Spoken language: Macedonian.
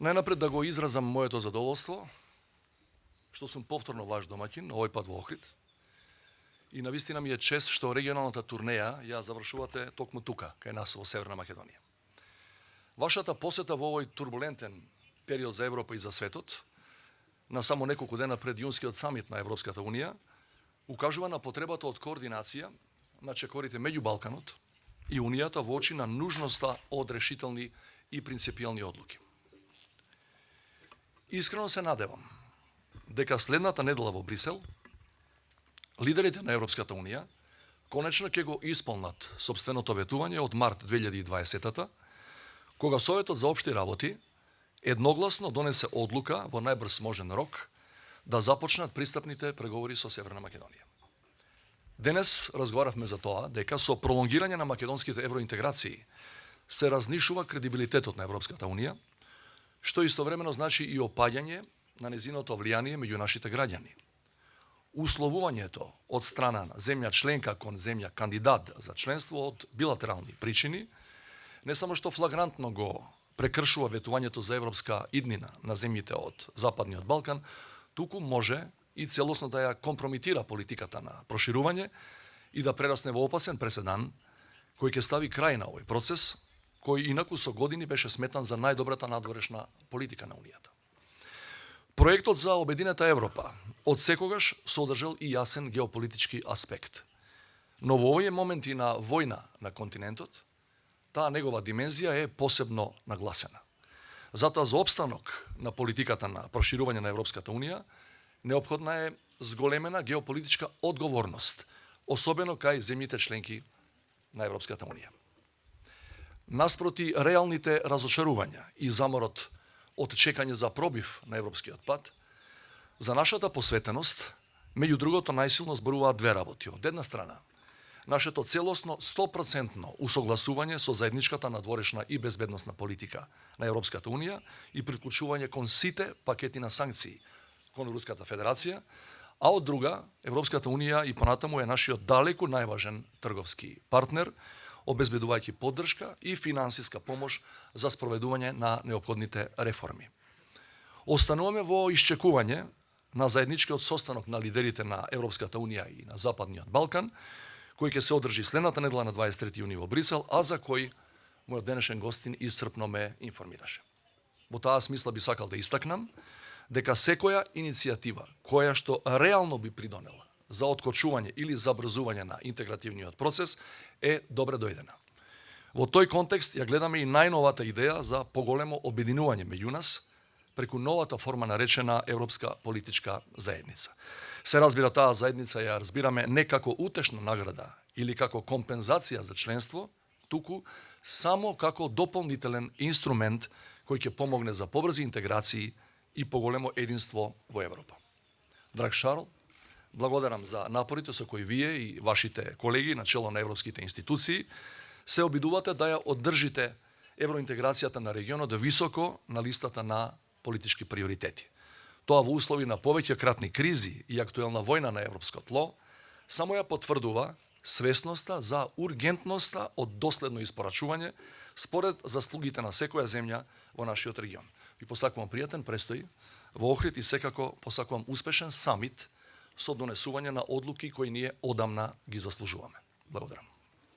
Најнапред да го изразам моето задоволство, што сум повторно ваш домаќин, овој пат во Охрид. И навистина ми е чест што регионалната турнеја ја завршувате токму тука, кај нас во Северна Македонија. Вашата посета во овој турбулентен период за Европа и за светот, на само неколку дена пред јунскиот самит на Европската Унија, укажува на потребата од координација на чекорите меѓу Балканот и Унијата во очи на нужноста од решителни и принципијални одлуки. Искрено се надевам дека следната недела во Брисел лидерите на Европската Унија конечно ќе го исполнат сопственото ветување од март 2020-та, кога Советот за општи работи едногласно донесе одлука во најбрз можен рок да започнат пристапните преговори со Северна Македонија. Денес разговаравме за тоа дека со пролонгирање на македонските евроинтеграции се разнишува кредибилитетот на Европската Унија, што истовремено значи и опаѓање на незиното влијание меѓу нашите граѓани. Условувањето од страна на земја членка кон земја кандидат за членство од билатерални причини не само што флагрантно го прекршува ветувањето за европска иднина на земјите од Западниот Балкан, туку може и целосно да ја компрометира политиката на проширување и да прерасне во опасен преседан кој ќе стави крај на овој процес, кој инаку со години беше сметан за најдобрата надворешна политика на Унијата. Проектот за Обединета Европа од секогаш содржал и јасен геополитички аспект. Но во овие моменти на војна на континентот, таа негова димензија е посебно нагласена. Затоа за опстанок на политиката на проширување на Европската Унија неопходна е зголемена геополитичка одговорност, особено кај земјите членки на Европската Унија. Наспроти реалните разочарувања и заморот од чекање за пробив на европскиот пат, за нашата посветеност, меѓу другото, најсилно зборуваат две работи. Од една страна, нашето целосно 100% усогласување со заедничката надворешна и безбедносна политика на Европската Унија и приклучување кон сите пакети на санкции кон Руската Федерација, а од друга, Европската Унија и понатаму е нашиот далеку најважен трговски партнер, обезбедувајќи поддршка и финансиска помош за спроведување на неопходните реформи. Остануваме во исчекување на заедничкиот состанок на лидерите на Европската Унија и на Западниот Балкан, кој ќе се одржи следната недела на 23 јуни во Брисел, а за кој мојот денешен гостин исцрпно ме информираше. Во таа смисла би сакал да истакнам дека секоја иницијатива која што реално би придонела за откочување или забрзување на интегративниот процес е добре дојдена. Во тој контекст ја гледаме и најновата идеја за поголемо обединување меѓу нас преку новата форма наречена Европска политичка заедница. Се разбира, таа заедница ја разбираме не како утешна награда или како компензација за членство, туку само како дополнителен инструмент кој ќе помогне за побрзи интеграции и поголемо единство во Европа. Драг Шарл, благодарам за напорите со кои вие и вашите колеги на чело на европските институции се обидувате да ја оддржите евроинтеграцијата на регионот високо на листата на политички приоритети. Тоа во услови на повеќе кратни кризи и актуелна војна на европско тло само ја потврдува свесноста за ургентноста од доследно испорачување според заслугите на секоја земја во нашиот регион. Ви посакувам пријатен престој во Охрид и секако посакувам успешен самит со донесување на одлуки кои ние одамна ги заслужуваме. Благодарам.